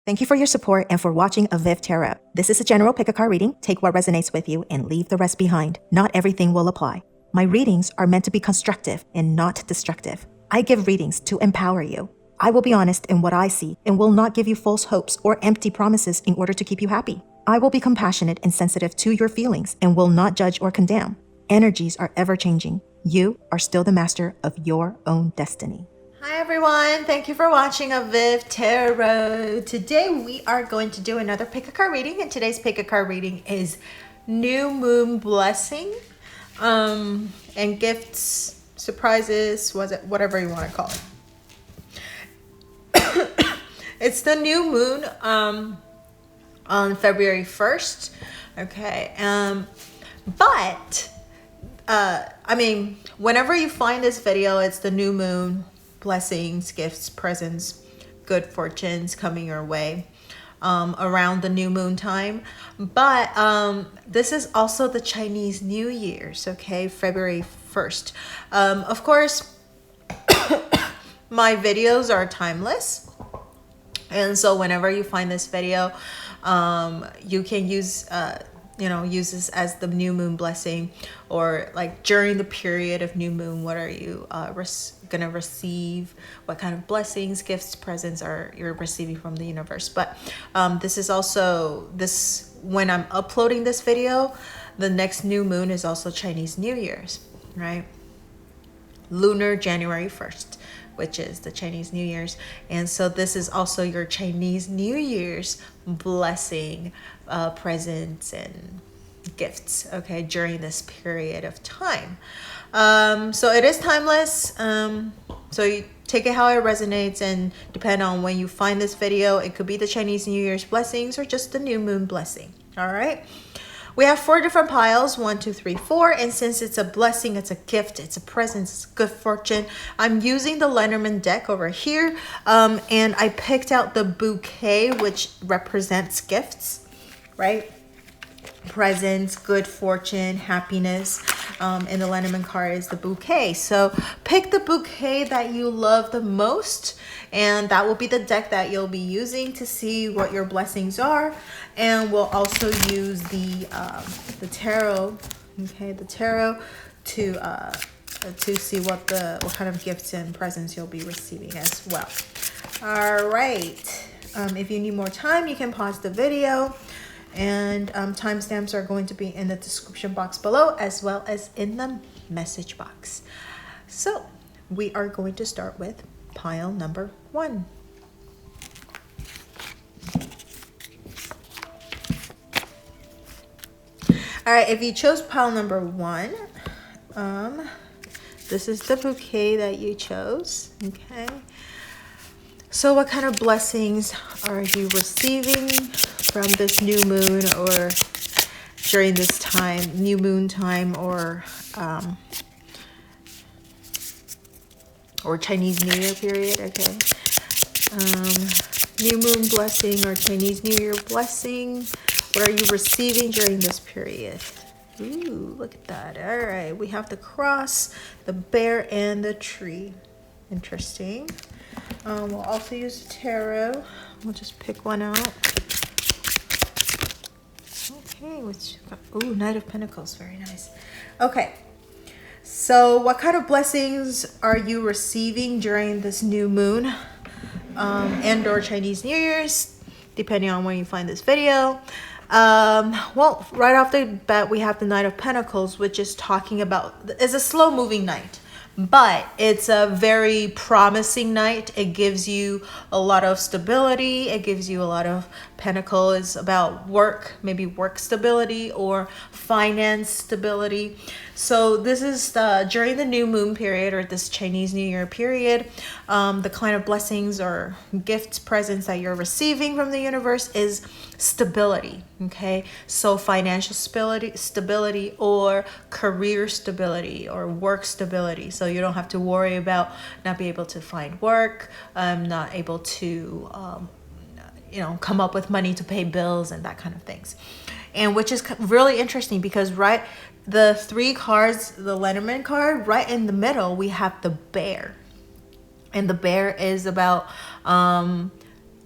Thank you for your support and for watching avivTarot. This is a general pick-a-card reading. Take what resonates with you and leave the rest behind. Not everything will apply. My readings are meant to be constructive and not destructive. I give readings to empower you. I will be honest in what I see and will not give you false hopes or empty promises in order to keep you happy. I will be compassionate and sensitive to your feelings and will not judge or condemn. Energies are ever-changing. You are still the master of your own destiny. Hi everyone, thank you for watching avivTarot. Today we are going to do another pick-a-card reading, and today's pick-a-card reading is New Moon Blessing, and gifts, surprises, whatever you want to call it. It's the new moon on February 1st, okay, whenever you find this video, it's the new moon, blessings, gifts, presents, good fortunes coming your way around the new moon time. But this is also the Chinese New Year's, okay, February 1st. Of course, my videos are timeless. And so whenever you find this video, you can use this as the new moon blessing, or like during the period of new moon, what are you gonna receive? What kind of blessings, gifts, presents you're receiving from the universe? But this is also when I'm uploading this video, the next new moon is also Chinese New Year's, right? Lunar January 1st. Which is the Chinese New Year's. And so this is also your Chinese New Year's blessing, presents and gifts, okay, during this period of time. So it is timeless. So you take it how it resonates, and depend on when you find this video, it could be the Chinese New Year's blessings or just the new moon blessing. All right. We have 4 different piles, 1, 2, 3, 4. And since it's a blessing, it's a gift, it's a present, it's good fortune, I'm using the lenormand deck over here. And I picked out the bouquet, which represents gifts, right? Presents, good fortune, happiness. And the lenormand card is the bouquet. So pick the bouquet that you love the most, and that will be the deck that you'll be using to see what your blessings are. And we'll also use the tarot, okay, the tarot to see what kind of gifts and presents you'll be receiving as well. All right. If you need more time, you can pause the video. And timestamps are going to be in the description box below, as well as in the message box. So we are going to start with pile number 1. All right, if you chose pile number 1, this is the bouquet that you chose, okay? So what kind of blessings are you receiving from this new moon, or during this time, new moon time, or Chinese New Year period, okay? New moon blessing or Chinese New Year blessing. What are you receiving during this period? Ooh, look at that. All right, we have the cross, the bear, and the tree. Interesting. We'll also use the tarot. We'll just pick one out. Okay, Knight of Pentacles, very nice. Okay, so what kind of blessings are you receiving during this new moon and or Chinese New Year's, depending on when you find this video? Well, right off the bat, we have the Knight of Pentacles, which is talking about, it's a slow moving night, but it's a very promising night. It gives you a lot of stability. It gives you a lot of Pentacle is about work, maybe work stability or finance stability. So this is during the new moon period, or this Chinese New Year period. The kind of blessings or gifts, presents that you're receiving from the universe is stability. Okay, so financial stability or career stability or work stability. So you don't have to worry about not being able to find work, not able to come up with money to pay bills and that kind of things. And which is really interesting because the 3 cards, the Lenormand card, right in the middle, we have the bear. And the bear is about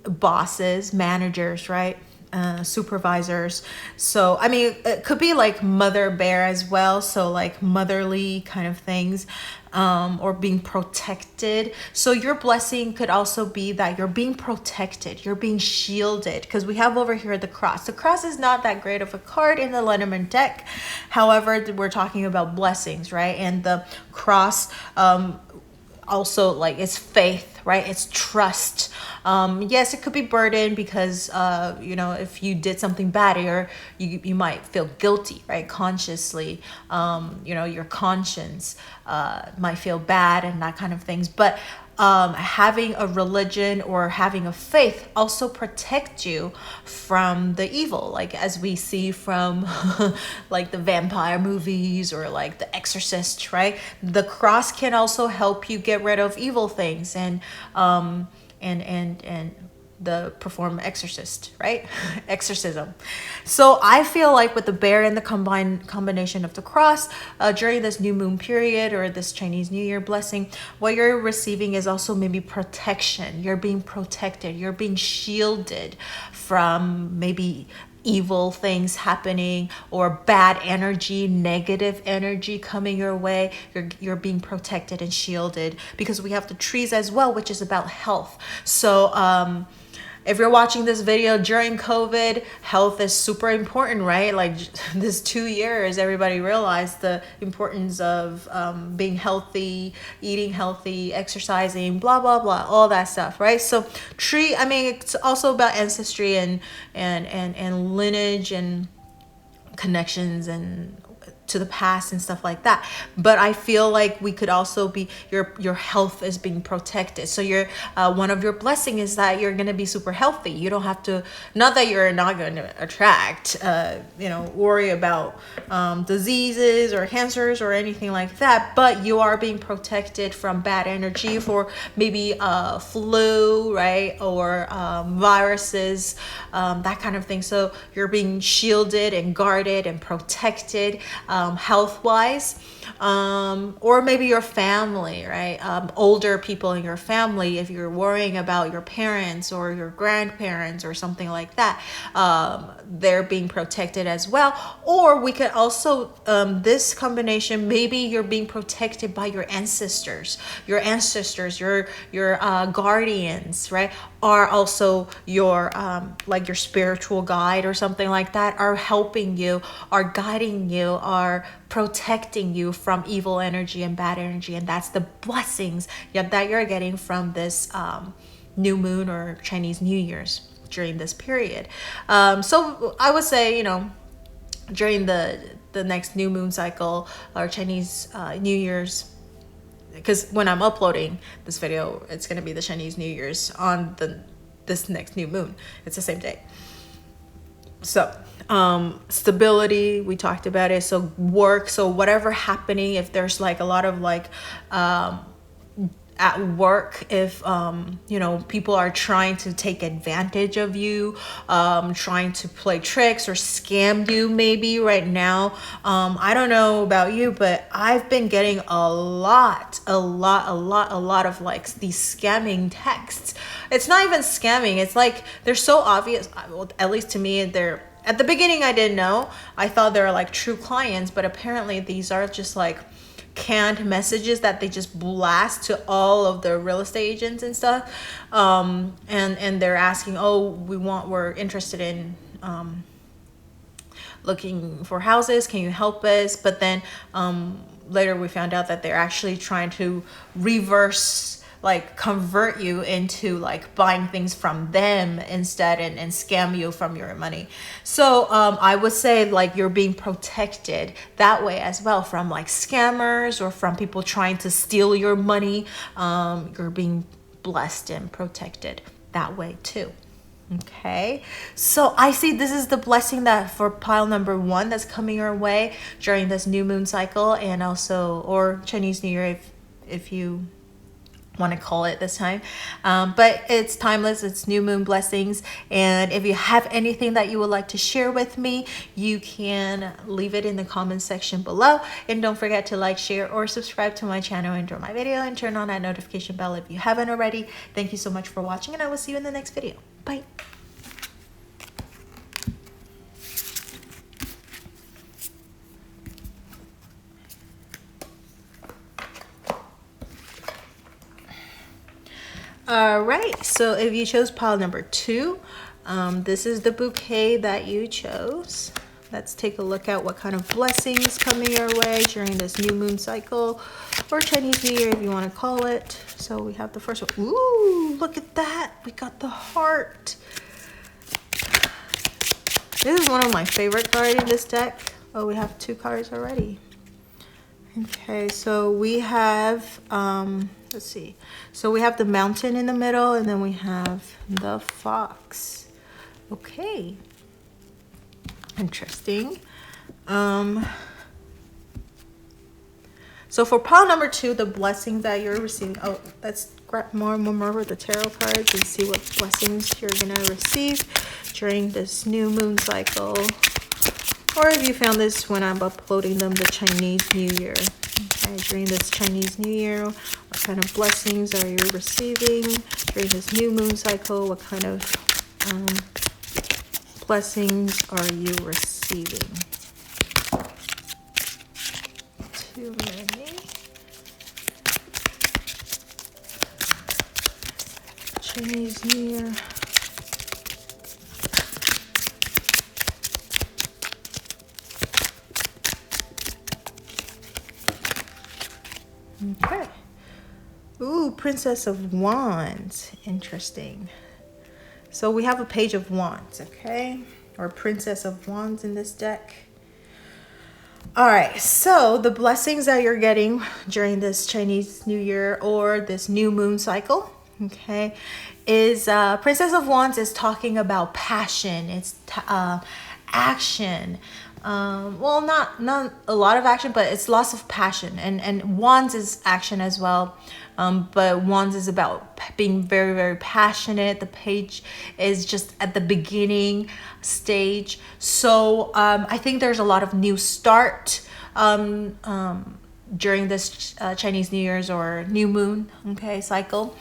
bosses, managers, right? Supervisors. So, I mean, it could be like mother bear as well. So like motherly kind of things, or being protected. So your blessing could also be that you're being protected, you're being shielded, because we have over here the cross. The cross is not that great of a card in the lenormand deck. However, we're talking about blessings, right? And the cross, also like it's faith, right? It's trust. Yes, it could be burden because if you did something bad, or you might feel guilty, right? Consciously, your conscience might feel bad and that kind of things. But having a religion or having a faith also protect you from the evil, like as we see from like the vampire movies or like The Exorcist, right? The cross can also help you get rid of evil things and the perform exorcist, right? Exorcism. So I feel like with the bear and the combination of the cross during this new moon period or this Chinese New Year blessing, what you're receiving is also maybe protection. You're being protected. You're being shielded from maybe evil things happening or bad energy, negative energy coming your way. You're being protected and shielded, because we have the trees as well, which is about health. So if you're watching this video during COVID, health is super important, right? Like this 2 years, everybody realized the importance of being healthy, eating healthy, exercising, blah, blah, blah, all that stuff, right? So tree, I mean, it's also about ancestry and lineage and connections and to the past and stuff like that. But I feel like we could also be, your health is being protected. So your one of your blessing is that you're going to be super healthy. You don't have to, not that you're not going to attract, worry about diseases or cancers or anything like that, but you are being protected from bad energy for maybe flu, right? Or viruses, that kind of thing. So you're being shielded and guarded and protected, health-wise, or maybe your family, right? Older people in your family, if you're worrying about your parents or your grandparents or something like that, they're being protected as well. Or we could also, this combination, maybe you're being protected by your ancestors, your guardians, right? Are also your like your spiritual guide or something like that, are helping you, are guiding you, are protecting you from evil energy and bad energy. And that's the blessings that you're getting from this new moon or Chinese New Year's during this period. So I would say, during the next new moon cycle or Chinese New Year's, because when I'm uploading this video, it's going to be the Chinese New Year's on this next new moon. It's the same day. So stability, we talked about it. So work, so whatever happening, if there's like a lot of like at work, if people are trying to take advantage of you, trying to play tricks or scam you maybe right now. I don't know about you, but I've been getting a lot of like these scamming texts. It's not even scamming, it's like they're so obvious, at least to me. They're, at the beginning I didn't know, I thought they were like true clients, but apparently these are just like canned messages that they just blast to all of the real estate agents and stuff, and they're asking, we're interested in looking for houses, can you help us? But then later we found out that they're actually trying to convert you into like buying things from them instead, and scam you from your money. So I would say like you're being protected that way as well from like scammers or from people trying to steal your money. You're being blessed and protected that way too. Okay, so I see this is the blessing that for pile number 1 that's coming your way during this new moon cycle, and also, or Chinese New Year if you want to call it this time. But it's timeless, it's new moon blessings. And if you have anything that you would like to share with me, you can leave it in the comment section below. And don't forget to like, share, or subscribe to my channel, enjoy my video, and turn on that notification bell if you haven't already. Thank you so much for watching, and I will see you in the next video. Bye. All right, so if you chose pile number 2, this is the bouquet that you chose. Let's take a look at what kind of blessings coming your way during this new moon cycle, or Chinese New Year if you want to call it. So we have the first one. Ooh, look at that. We got the heart. This is one of my favorite cards in this deck. Oh, we have 2 cards already. Okay, so we have, let's see. So we have the mountain in the middle, and then we have the fox. Okay. Interesting. So for pile number 2, the blessings that you're receiving. Oh, let's grab more of the tarot cards and see what blessings you're going to receive during this new moon cycle. Or if you found this when I'm uploading them, the Chinese New Year. Okay, during this Chinese New Year, what kind of blessings are you receiving? During this new moon cycle, what kind of blessings are you receiving? Too many. Chinese New Year. Okay. Ooh, Princess of Wands. Interesting. So we have a Page of Wands, okay? Or Princess of Wands in this deck. All right, so the blessings that you're getting during this Chinese New Year or this new moon cycle, okay, is Princess of Wands is talking about passion. It's action. Well, not a lot of action, but it's lots of passion, and wands is action as well. But wands is about being very, very passionate. The page is just at the beginning stage. So I think there's a lot of new start during this Chinese New Year's or new moon, okay, cycle.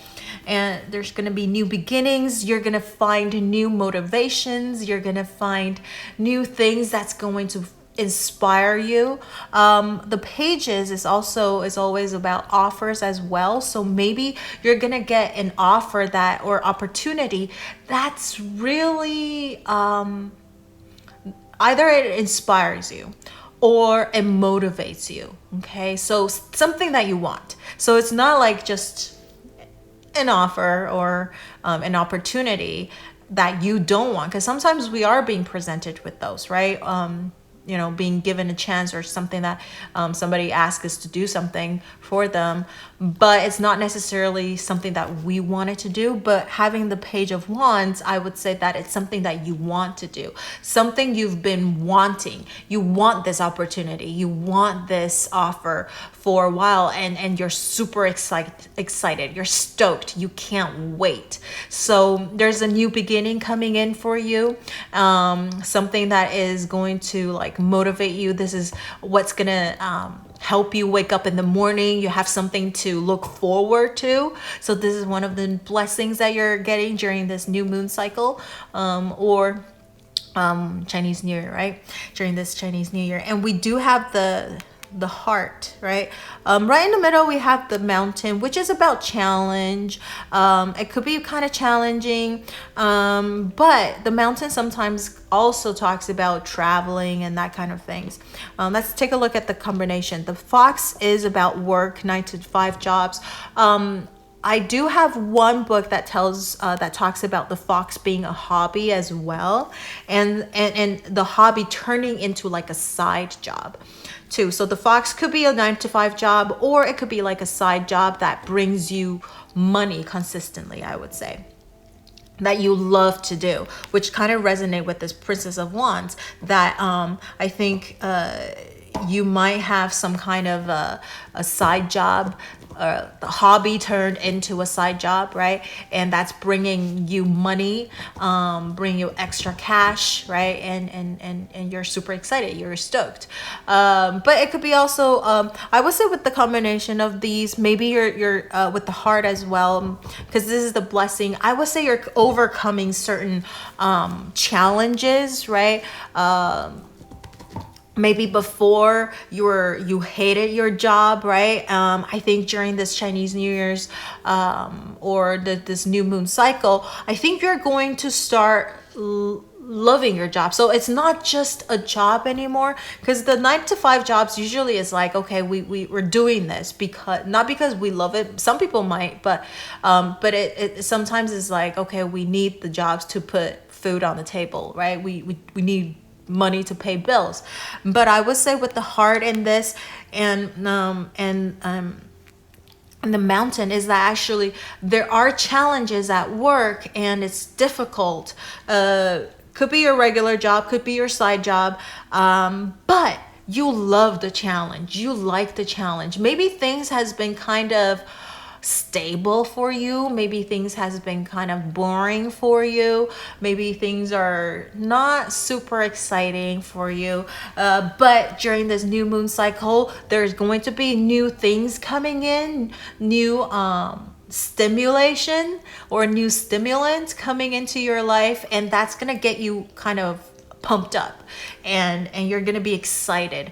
And there's going to be new beginnings. You're going to find new motivations. You're going to find new things that's going to inspire you. The pages is always about offers as well. So maybe you're going to get an offer that or opportunity that's really either it inspires you or it motivates you. Okay, so something that you want. So it's not like just an offer or an opportunity that you don't want, because sometimes we are being presented with those, right? You know, being given a chance or something that somebody asks us to do something for them, but it's not necessarily something that we wanted to do. But having the Page of Wands, I would say that it's something that you want to do, something you've been wanting. You want this opportunity, you want this offer for a while, and you're super excited, you're stoked, you can't wait. So there's a new beginning coming in for you, something that is going to like motivate you. This is what's gonna help you wake up in the morning. You have something to look forward to. So this is one of the blessings that you're getting during this new moon cycle, or Chinese New Year, right? During this Chinese New Year. And we do have the heart, right? Right in the middle we have the mountain, which is about challenge. It could be kind of challenging, but the mountain sometimes also talks about traveling and that kind of things. Let's take a look at the combination. The fox is about work, 9 to 5 jobs. I do have one book that talks about the fox being a hobby as well, and the hobby turning into like a side job too. So the fox could be a 9 to 5 job, or it could be like a side job that brings you money consistently, I would say, that you love to do, which kind of resonate with this Princess of Wands, that I think you might have some kind of a side job the hobby turned into a side job, right? And that's bringing you money, bring you extra cash, right? And you're super excited, you're stoked. But it could be also, I would say with the combination of these, maybe you're with the heart as well, because this is the blessing. I would say you're overcoming certain challenges, right? Maybe before you hated your job, right? I think during this Chinese New Year's or this new moon cycle, I think you're going to start loving your job. So it's not just a job anymore, because the 9 to 5 jobs usually is like, okay, we're doing this because not because we love it. Some people might, but it sometimes is like, okay, we need the jobs to put food on the table, right? We need money to pay bills. But I would say with the heart in this and the mountain is that actually there are challenges at work and it's difficult. Could be your regular job, could be your side job, but you love the challenge, you like the challenge. Maybe things has been kind of stable for you, maybe things has been kind of boring for you, maybe things are not super exciting for you, but during this new moon cycle there's going to be new things coming in, new stimulation or new stimulant coming into your life, and that's gonna get you kind of pumped up and you're gonna be excited.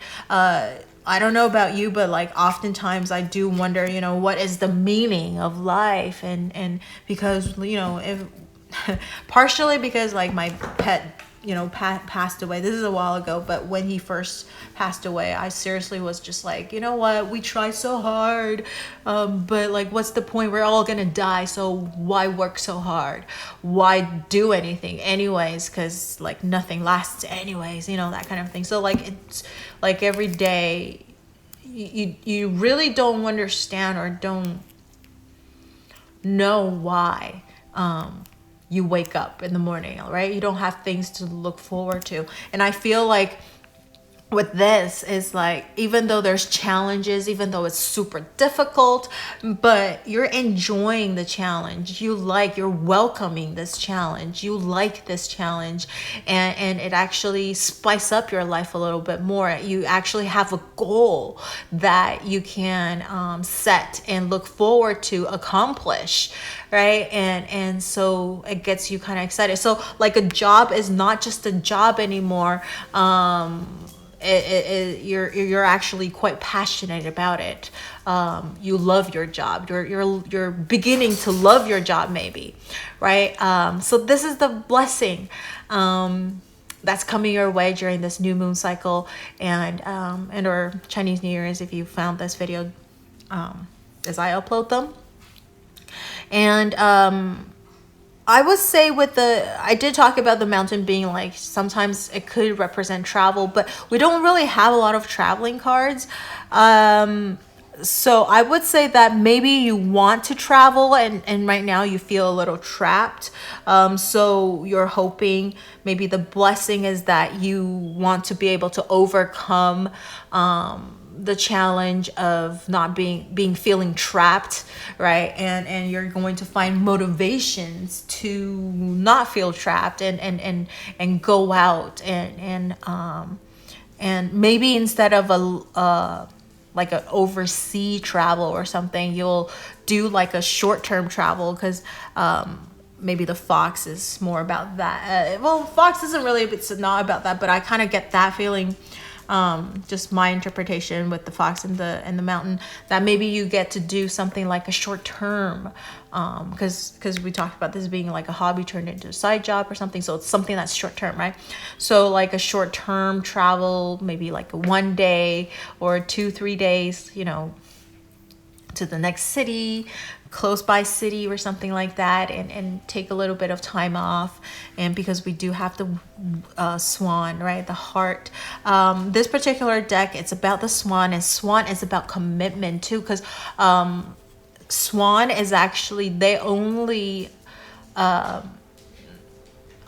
I don't know about you, but like oftentimes I do wonder, what is the meaning of life? And because, if partially because like my pet, passed away. This is a while ago, but when he first passed away, I seriously was just like, you know what? We try so hard, but like, what's the point? We're all gonna die, so why work so hard? Why do anything anyways? Because like nothing lasts anyways, that kind of thing. So like it's like every day, you really don't understand or don't know why. You wake up in the morning, right? You don't have things to look forward to. And I feel like with this is like, even though there's challenges, even though it's super difficult, but you're enjoying the challenge. You're welcoming this challenge. You like this challenge, and it actually spice up your life a little bit more. You actually have a goal that you can set and look forward to accomplish, right? And so it gets you kind of excited. So like a job is not just a job anymore. You're actually quite passionate about it. You love your job. You're beginning to love your job, maybe, right? So this is the blessing that's coming your way during this new moon cycle and or Chinese New Year's, if you found this video as I upload them. And I would say I did talk about the mountain being like, sometimes it could represent travel, but we don't really have a lot of traveling cards. So I would say that maybe you want to travel and right now you feel a little trapped. So you're hoping maybe the blessing is that you want to be able to overcome the challenge of not feeling trapped, right? And you're going to find motivations to not feel trapped and go out and maybe instead of like an overseas travel or something, you'll do like a short-term travel, because maybe the fox is more about that. Well, fox isn't really, it's not about that, but I kind of get that feeling. Just my interpretation with the fox and the mountain, that maybe you get to do something like a short term, because we talked about this being like a hobby turned into a side job or something. So it's something that's short term, right? So like a short term travel, maybe like a 1 day or 2-3 days, to the next city, close by city or something like that, and take a little bit of time off. And because we do have the swan, right, the heart, this particular deck, it's about the swan, and swan is about commitment too, because swan is actually, they only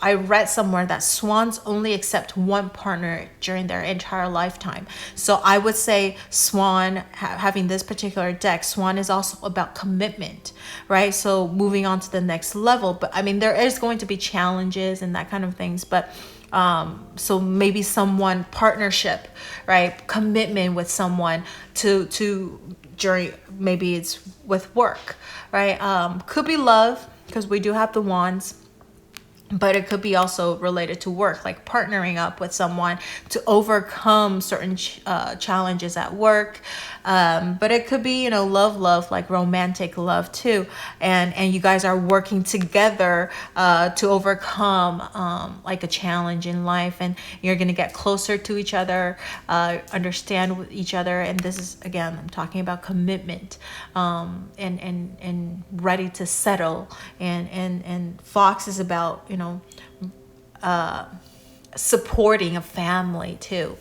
I read somewhere that swans only accept one partner during their entire lifetime. So I would say swan, having this particular deck, swan is also about commitment, right? So moving on to the next level. But I mean, there is going to be challenges and that kind of things, but so maybe someone, partnership, right? Commitment with someone to during, maybe it's with work, right? Could be love, because we do have the wands, but it could be also related to work, like partnering up with someone to overcome certain challenges at work. But it could be, you know, love, like romantic love too. And you guys are working together to overcome like a challenge in life, and you're going to get closer to each other, understand each other. And this is, again, I'm talking about commitment, and ready to settle. And Fox is about, you know, supporting a family too.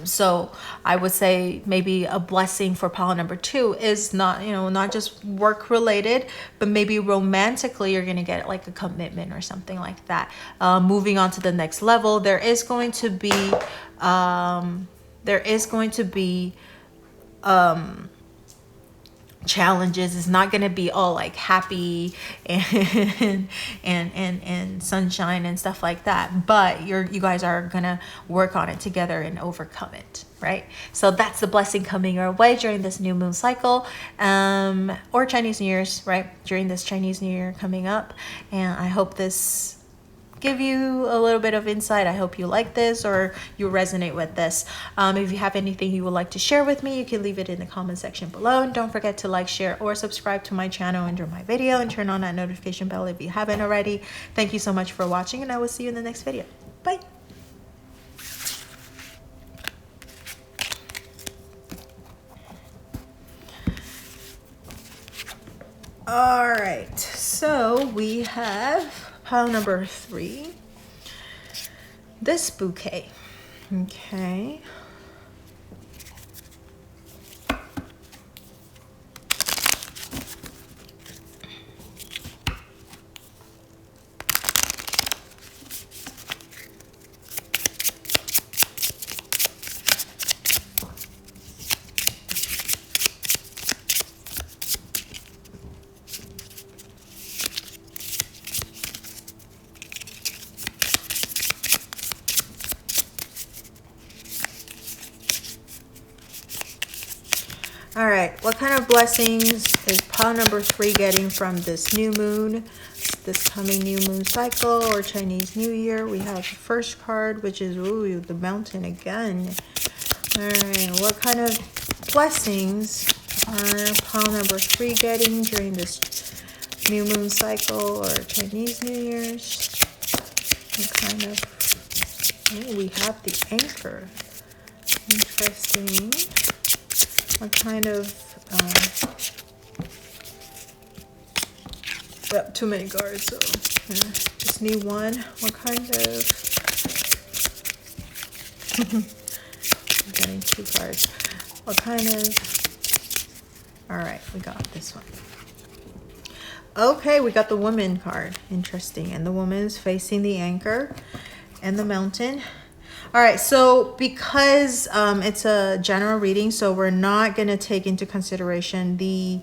So I would say maybe a blessing for pile number 2 is not, you know, not just work related, but maybe romantically you're going to get like a commitment or something like that. Moving on to the next level, there is going to be challenges. It's not going to be all like happy and sunshine and stuff like that, but you guys are gonna work on it together and overcome it, right? So that's the blessing coming your way during this new moon cycle, or Chinese New Year's, right? During this Chinese New Year coming up. And I hope this give you a little bit of insight. I hope you like this or you resonate with this. If you have anything you would like to share with me, you can leave it in the comment section below. And don't forget to like, share, or subscribe to my channel under my video, and turn on that notification bell if you haven't already. Thank you so much for watching, and I will see you in the next video. Bye. All right, so we have pile number 3, this bouquet. Okay. All right, what kind of blessings is pile number 3 getting from this new moon, this coming new moon cycle or Chinese New Year? We have the first card, which is, ooh, the mountain again. All right, what kind of blessings are pile number 3 getting during this new moon cycle or Chinese New Year's? What kind of, oh, we have the anchor. Interesting. What kind of, well, too many cards, so yeah, just need one. What kind of, I'm getting 2 cards. What kind of, all right, we got this one. Okay, we got the woman card. Interesting. And the woman is facing the anchor and the mountain. All right, so because it's a general reading, so we're not going to take into consideration the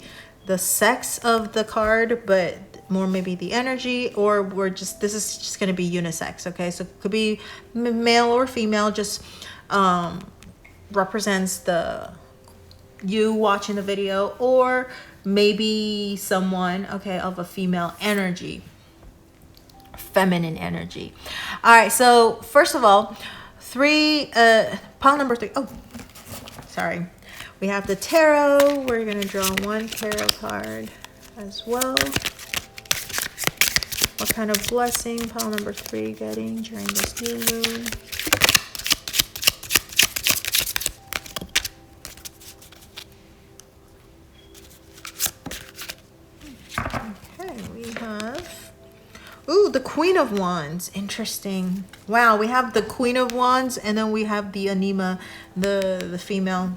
sex of the card, but more maybe the energy, or this is just going to be unisex, okay? So it could be male or female, just represents you watching the video, or maybe someone, okay, of a female energy, feminine energy. All right, so first of all, pile number 3. Oh, sorry. We have the tarot. We're going to draw 1 tarot card as well. What kind of blessing pile number 3 getting during this new moon? Okay, we have, ooh, the Queen of Wands. Interesting. Wow, we have the Queen of Wands, and then we have the Anima, the female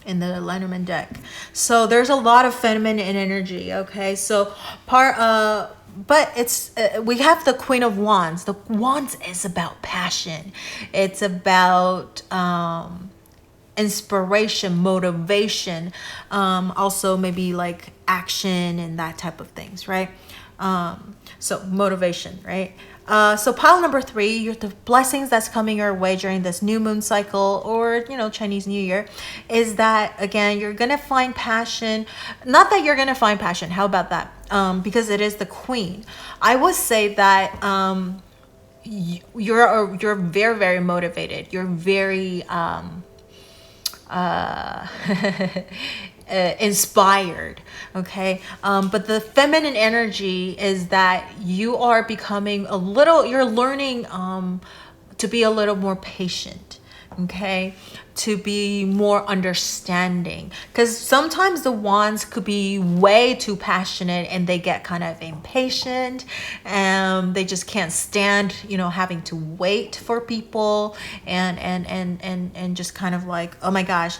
in the lenormand deck. So there's a lot of feminine energy, okay? So but it's we have the Queen of Wands. The Wands is about passion. It's about inspiration, motivation, also maybe like action and that type of things, right? So motivation, right? So pile number 3, the blessings that's coming your way during this new moon cycle or, Chinese New Year is that, again, you're going to find passion. Not that you're going to find passion. How about that? Because it is the Queen. I would say that you're very, very motivated. You're very inspired, okay? But the feminine energy is that you are becoming you're learning to be a little more patient, okay? To be more understanding, because sometimes the wands could be way too passionate and they get kind of impatient and they just can't stand having to wait for people and just kind of like, oh my gosh,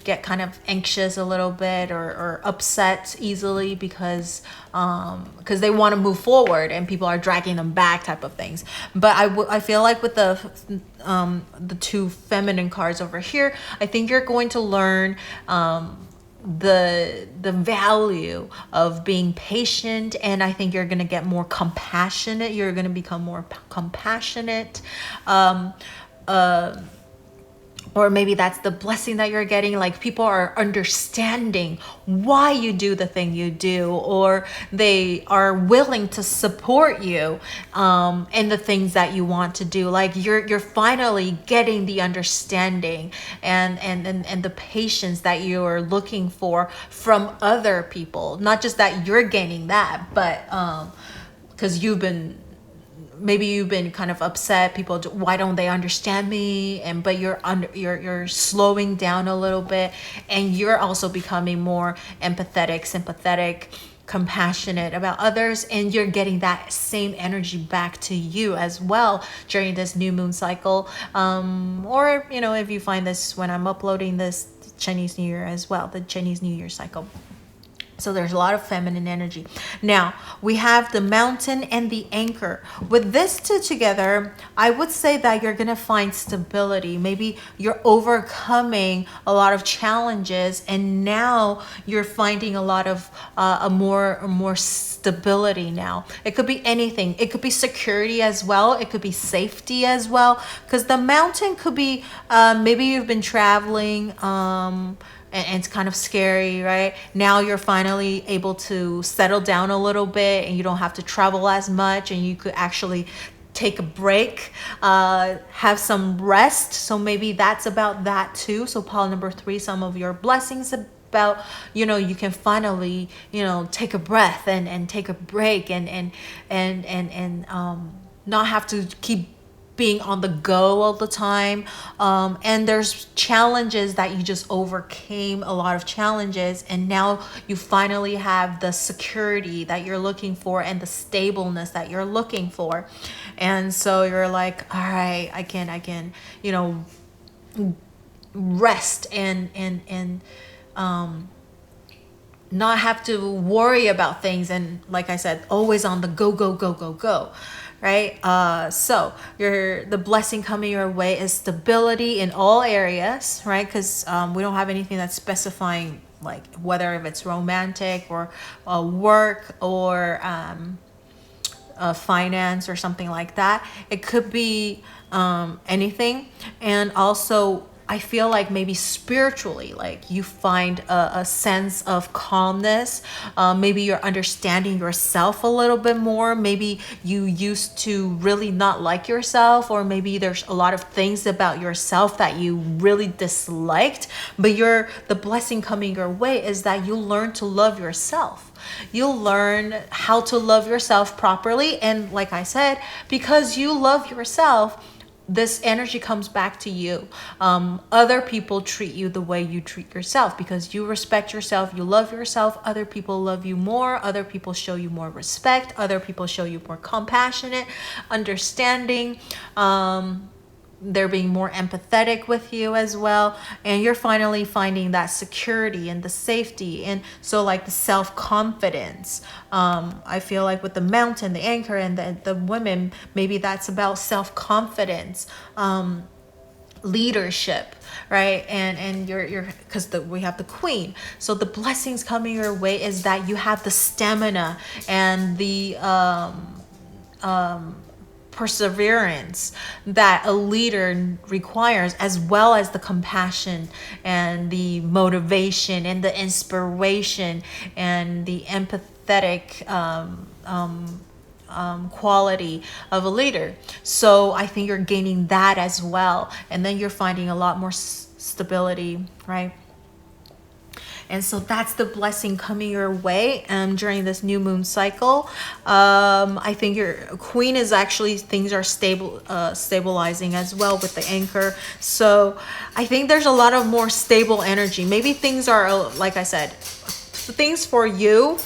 get kind of anxious a little bit or upset easily because they want to move forward and people are dragging them back, type of things. But I feel like with the 2 feminine cards over here, I think you're going to learn the value of being patient, and I think you're going to get more compassionate. You're going to become more compassionate. Or maybe that's the blessing that you're getting. Like, people are understanding why you do the thing you do, or they are willing to support you in the things that you want to do. Like, you're finally getting the understanding and the patience that you're looking for from other people. Not just that you're gaining that, but because maybe you've been kind of upset. People, why don't they understand me? But you're slowing down a little bit, and you're also becoming more empathetic, sympathetic, compassionate about others, and you're getting that same energy back to you as well during this new moon cycle. Or if you find this when I'm uploading this Chinese New Year as well, the Chinese New Year cycle. So there's a lot of feminine energy. Now, we have the Mountain and the Anchor. With this 2 together, I would say that you're going to find stability. Maybe you're overcoming a lot of challenges, and now you're finding a lot of more stability now. It could be anything. It could be security as well. It could be safety as well. Because the Mountain could be maybe you've been traveling and it's kind of scary, right? Now you're finally able to settle down a little bit, and you don't have to travel as much, and you could actually take a break, have some rest. So maybe that's about that too. So pile number 3, some of your blessings about, you can finally, take a breath and take a break and not have to keep being on the go all the time. And there's challenges that you just overcame, a lot of challenges, and now you finally have the security that you're looking for and the stableness that you're looking for. And so you're like, all right, I can rest and not have to worry about things, and like I said, always on the go, right? So the blessing coming your way is stability in all areas, right? Because we don't have anything that's specifying, like whether if it's romantic or work or finance or something like that. It could be anything. And also, I feel like maybe spiritually, like you find a sense of calmness. Maybe you're understanding yourself a little bit more. Maybe you used to really not like yourself, or maybe there's a lot of things about yourself that you really disliked, but the blessing coming your way is that you learn to love yourself. You'll learn how to love yourself properly. And like I said, because you love yourself, this energy comes back to you. Other people treat you the way you treat yourself because you respect yourself, you love yourself. Other people love you more. Other people show you more respect. Other people show you more compassionate, understanding. they're being more empathetic with you as well, and you're finally finding that security and the safety, and so like the self-confidence. I feel like with the mountain, the anchor, and the women, maybe that's about self-confidence, leadership, right? And you're because we have the queen, so the blessings coming your way is that you have the stamina and the perseverance that a leader requires, as well as the compassion and the motivation and the inspiration and the empathetic quality of a leader. So I think you're gaining that as well, and then you're finding a lot more stability, right? And so that's the blessing coming your way during this new moon cycle. I think your queen is actually, things are stabilizing as well with the anchor. So I think there's a lot of more stable energy. Maybe things are, like I said, things for you.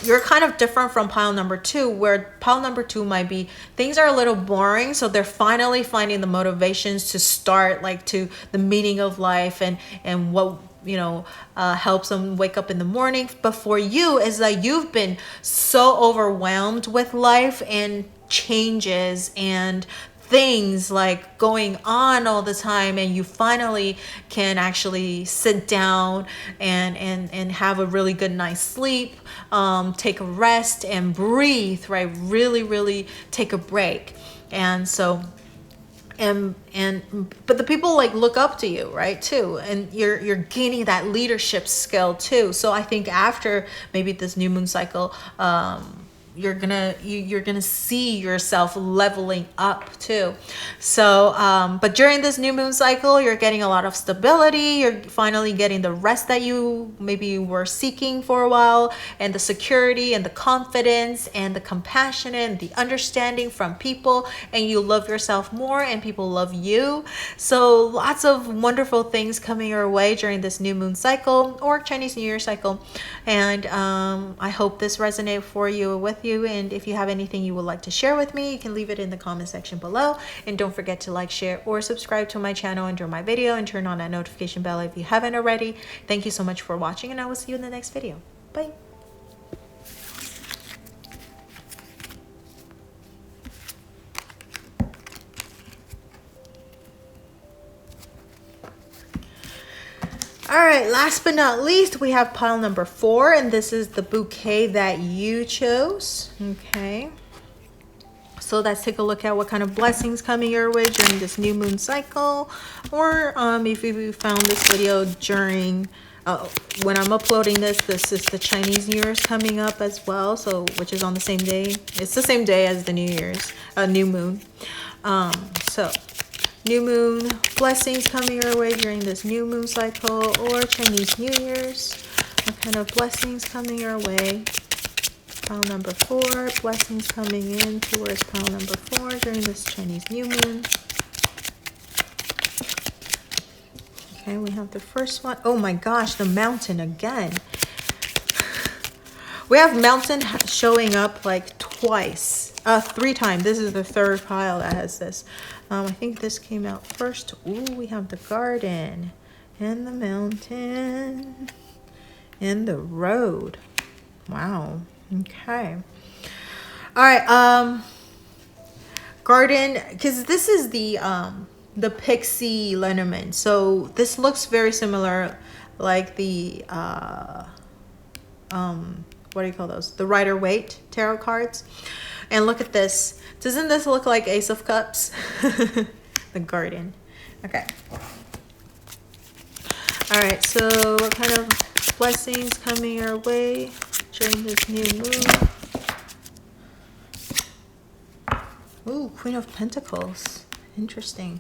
You're kind of different from pile number 2, where pile number 2 might be things are a little boring, so they're finally finding the motivations to start, like, to the meaning of life and what helps them wake up in the morning. But for you is that you've been so overwhelmed with life and changes and things like going on all the time, and you finally can actually sit down and have a really good night's sleep, take a rest and breathe, right? Really take a break. And so but the people like look up to you, right, too, and you're gaining that leadership skill too. So I think after maybe this new moon cycle, you're gonna see yourself leveling up too. So but during this new moon cycle, you're getting a lot of stability. You're finally getting the rest that you maybe were seeking for a while, and the security and the confidence and the compassion and the understanding from people, and you love yourself more and people love you. So lots of wonderful things coming your way during this new moon cycle or Chinese New Year cycle. And I hope this resonated for you, with you. And if you have anything you would like to share with me, you can leave it in the comment section below. And don't forget to like, share, or subscribe to my channel under my video, and turn on that notification bell if you haven't already. Thank you so much for watching, and I will see you in the next video. Bye. All right, last but not least, we have pile number 4, and this is the bouquet that you chose. Okay, so let's take a look at what kind of blessings coming your way during this new moon cycle, or if you found this video during when I'm uploading this is the Chinese New Year's coming up as well, so which is on the same day. It's the same day as the New Year's new moon. So new moon blessings coming your way during this new moon cycle or Chinese New Year's. What kind of blessings coming your way? Pile number 4, blessings coming in towards pile number 4 during this Chinese new moon. Okay, we have the first one. Oh my gosh, the mountain again. We have mountain showing up like twice, 3 times. This is the third pile that has this. I think this came out first. Ooh, we have the garden and the mountain and the road. Wow. Okay. All right. Garden, because this is the pixie lenormand. So this looks very similar, like the what do you call those? The Rider-Waite tarot cards. And look at this. Doesn't this look like Ace of Cups? The garden. Okay. All right. So what kind of blessings coming your way during this new moon? Ooh, Queen of Pentacles. Interesting.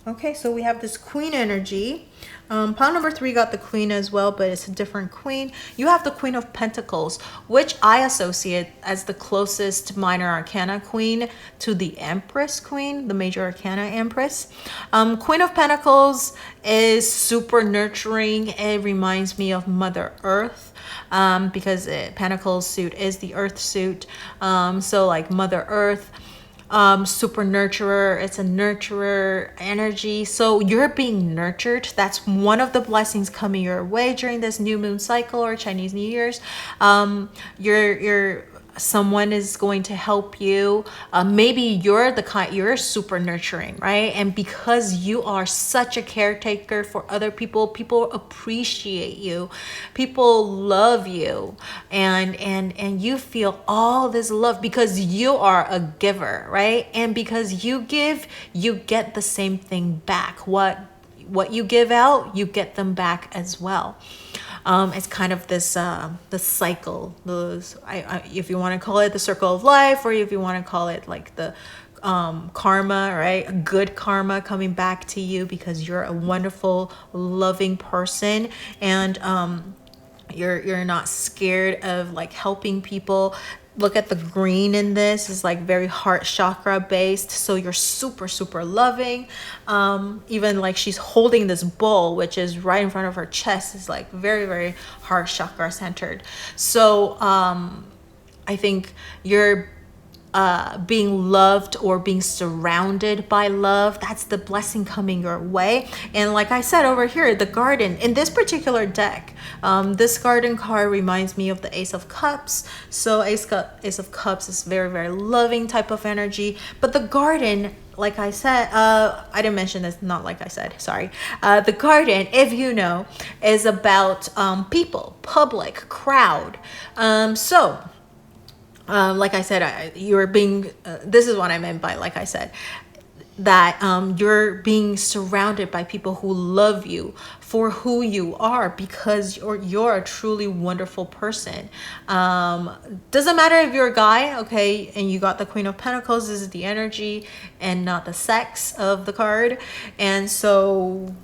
Okay, so we have this queen energy. Pile number 3 got the queen as well, but it's a different queen. You have the Queen of Pentacles, which I associate as the closest minor arcana queen to the Empress queen, the major arcana Empress. Queen of Pentacles is super nurturing. It reminds me of Mother Earth, because Pentacles suit is the Earth suit. So like Mother Earth. super nurturer. It's a nurturer energy. So you're being nurtured. That's one of the blessings coming your way during this new moon cycle or Chinese New Year's. Someone is going to help you. Maybe you're super nurturing, right? And because you are such a caretaker for other people, people appreciate you, people love you, and you feel all this love because you are a giver, right? And because you give, you get the same thing back. What you give out, you get them back as well. It's kind of this the cycle, if you want to call it the circle of life, or if you want to call it like the karma, right? Good karma coming back to you because you're a wonderful, loving person, and you're not scared of like helping people. Look at the green in this, is like very heart chakra based. So you're super, super loving. Even like she's holding this bowl, which is right in front of her chest, is like very, very heart chakra centered. So I think you're being loved or being surrounded by love. That's the blessing coming your way. And like I said over here, the garden in this particular deck, this garden card reminds me of the Ace of Cups. So Ace of Cups is very, very loving type of energy. But the garden, like I said, I didn't mention this, not like I said, sorry. The garden, if you know, is about people, public, crowd. Like I said, you're being, this is what I meant by, like I said, that you're being surrounded by people who love you for who you are, because you're a truly wonderful person. Doesn't matter if you're a guy, okay, and you got the Queen of Pentacles. This is the energy and not the sex of the card. And so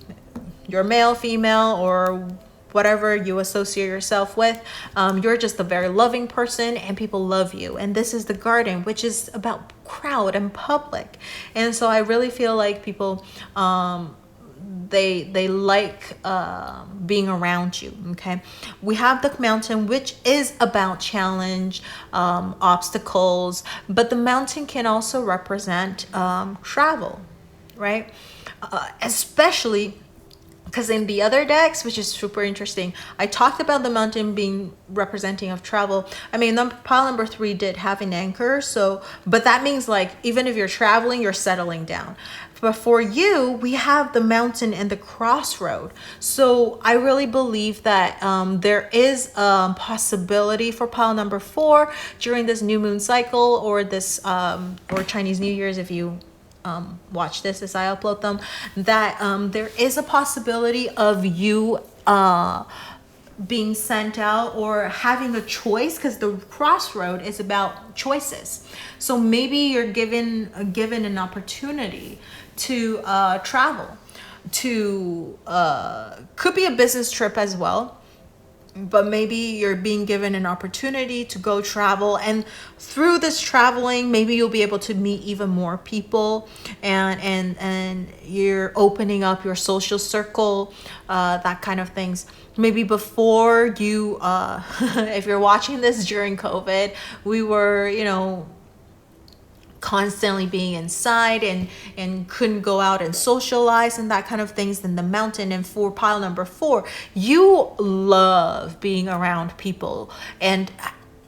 you're male, female, or whatever you associate yourself with, you're just a very loving person and people love you. And this is the garden, which is about crowd and public. And so I really feel like people, they like being around you. Okay, we have the mountain, which is about challenge, obstacles, but the mountain can also represent travel, right? Especially because in the other decks, which is super interesting, I talked about the mountain being representing of travel. I mean, pile number 3 did have an anchor, so, but that means like, even if you're traveling, you're settling down. But for you, we have the mountain and the crossroad. So I really believe that there is a possibility for pile number 4 during this new moon cycle, or this, or Chinese New Year's, if you watch this as I upload them, that there is a possibility of you being sent out or having a choice, because the crossroad is about choices. So maybe you're given an opportunity to travel, to could be a business trip as well, but maybe you're being given an opportunity to go travel, and through this traveling, maybe you'll be able to meet even more people, and you're opening up your social circle, that kind of things. Maybe before you, if you're watching this during COVID, we were, constantly being inside and couldn't go out and socialize and that kind of things. In the mountain, and for pile number 4, you love being around people, and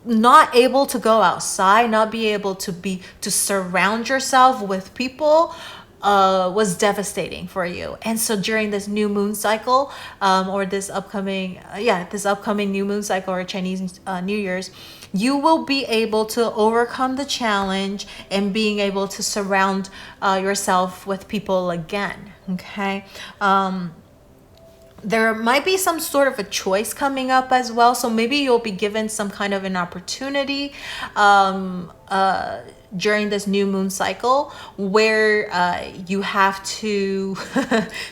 not able to go outside, not be able to surround yourself with people was devastating for you. And so during this new moon cycle, or this upcoming new moon cycle or Chinese New Year's, you will be able to overcome the challenge and being able to surround yourself with people again. Okay. There might be some sort of a choice coming up as well. So maybe you'll be given some kind of an opportunity during this new moon cycle, where you have to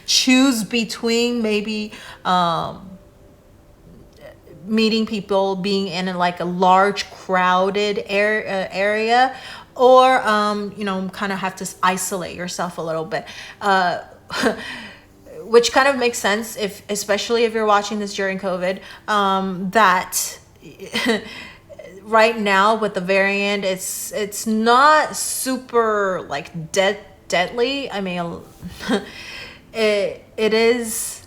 choose between maybe meeting people, being in a large crowded area, or kind of have to isolate yourself a little bit, which kind of makes sense, especially if you're watching this during COVID, that right now with the variant, it's not super like deadly. I mean, it is.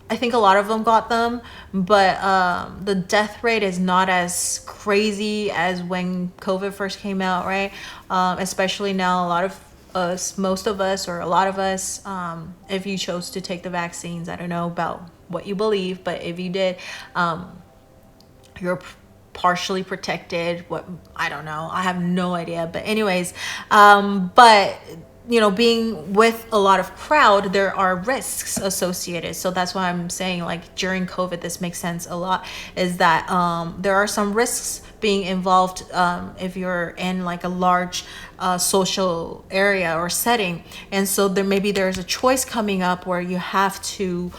I think a lot of them got them, but the death rate is not as crazy as when COVID first came out, right? Especially now, a lot of us, most of us, or a lot of us, if you chose to take the vaccines, I don't know about what you believe, but if you did, you're partially protected. What, I don't know, I have no idea, but anyways, but you know, being with a lot of crowd, there are risks associated. So that's why I'm saying, like, during COVID, this makes sense a lot, is that there are some risks being involved if you're in like a large social area or setting. And so there's a choice coming up where you have to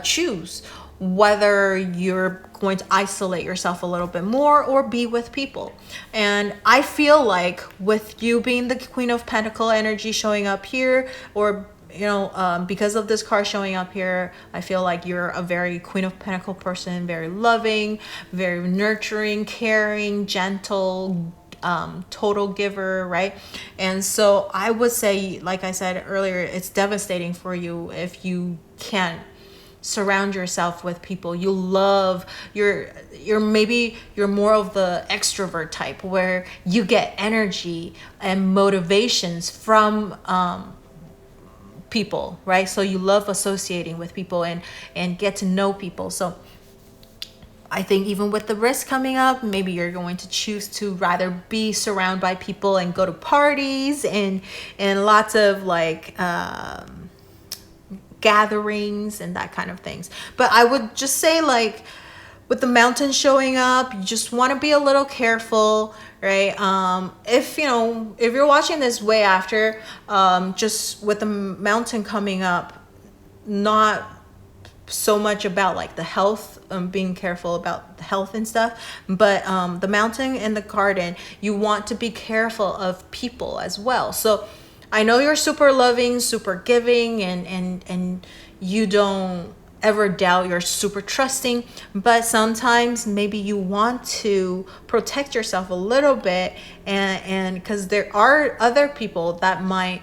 choose whether you're going to isolate yourself a little bit more or be with people. And I feel like with you being the Queen of Pentacle energy showing up here, or because of this card showing up here, I feel like you're a very Queen of Pentacle person, very loving, very nurturing, caring, gentle, total giver, right? And so I would say, like I said earlier, it's devastating for you if you can't surround yourself with people you love. You're more of the extrovert type, where you get energy and motivations from people, right? So you love associating with people and get to know people. So I think even with the risk coming up, maybe you're going to choose to rather be surrounded by people and go to parties and lots of like gatherings and that kind of things. But I would just say, like, with the mountain showing up, you just want to be a little careful, right? If you're watching this way after, just with the mountain coming up, not so much about like the health, being careful about the health and stuff, but the mountain and the garden, you want to be careful of people as well. So I know you're super loving, super giving, and you don't ever doubt, you're super trusting, but sometimes maybe you want to protect yourself a little bit, and because there are other people that might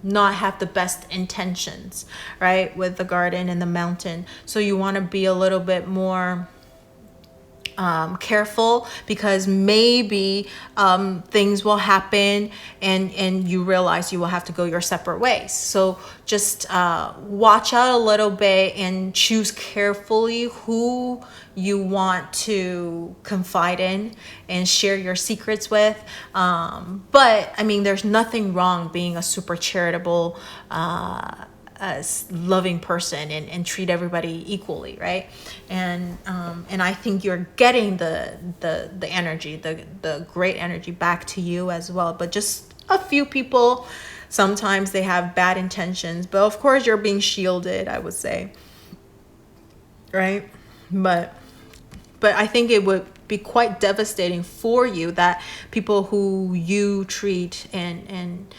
not have the best intentions, right, with the garden and the mountain. So you want to be a little bit more careful, because maybe things will happen and you realize you will have to go your separate ways. So just watch out a little bit and choose carefully who you want to confide in and share your secrets with. But I mean, there's nothing wrong being a super charitable loving person and treat everybody equally, right? And I think you're getting the energy, the great energy back to you as well. But just a few people, sometimes they have bad intentions, but of course you're being shielded, I would say, right? But I think it would be quite devastating for you that people who you treat and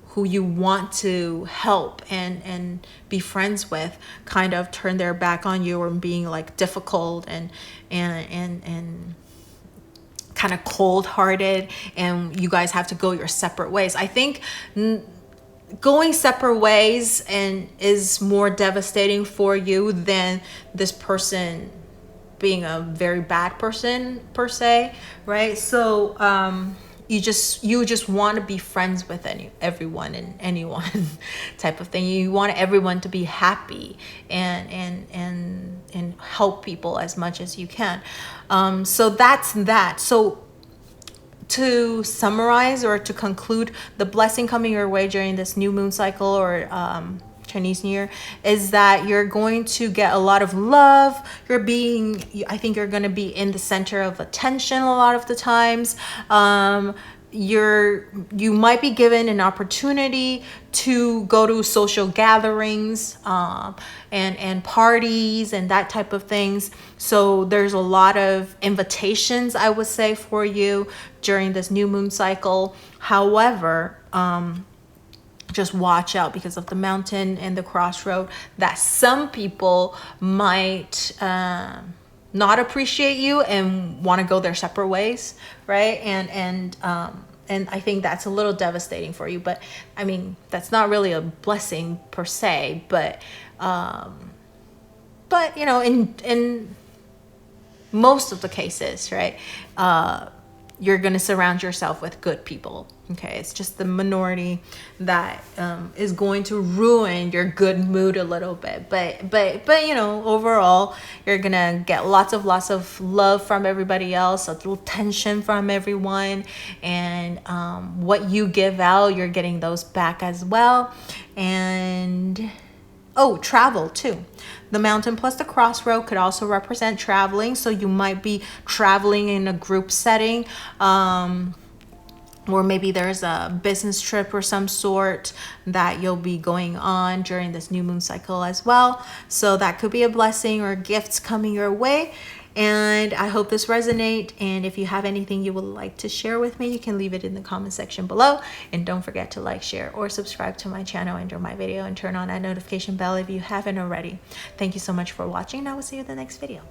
who you want to help and be friends with kind of turn their back on you, or being like difficult and kind of cold-hearted, and you guys have to go your separate ways. I think going separate ways is more devastating for you than this person being a very bad person per se, right? So you just want to be friends with everyone and anyone type of thing. You want everyone to be happy and help people as much as you can. So that's that. So to summarize or to conclude, the blessing coming your way during this new moon cycle or Chinese New Year is that you're going to get a lot of love. I think you're going to be in the center of attention a lot of the times. You might be given an opportunity to go to social gatherings and parties and that type of things. So there's a lot of invitations, I would say, for you during this new moon cycle. However, just watch out because of the mountain and the crossroad, that some people might not appreciate you and want to go their separate ways, right? And I think that's a little devastating for you. But I mean, that's not really a blessing per se, but you know, in most of the cases, right, you're going to surround yourself with good people. Okay, it's just the minority that is going to ruin your good mood a little bit. But you know, overall, you're gonna get lots of love from everybody else, a little tension from everyone, and what you give out, you're getting those back as well. And travel too. The mountain plus the crossroad could also represent traveling. So you might be traveling in a group setting, or maybe there's a business trip or some sort that you'll be going on during this new moon cycle as well. So that could be a blessing or gifts coming your way. And I hope this resonates. And if you have anything you would like to share with me, you can leave it in the comment section below. And don't forget to like, share, or subscribe to my channel under my video, and turn on that notification bell if you haven't already. Thank you so much for watching, and I will see you in the next video.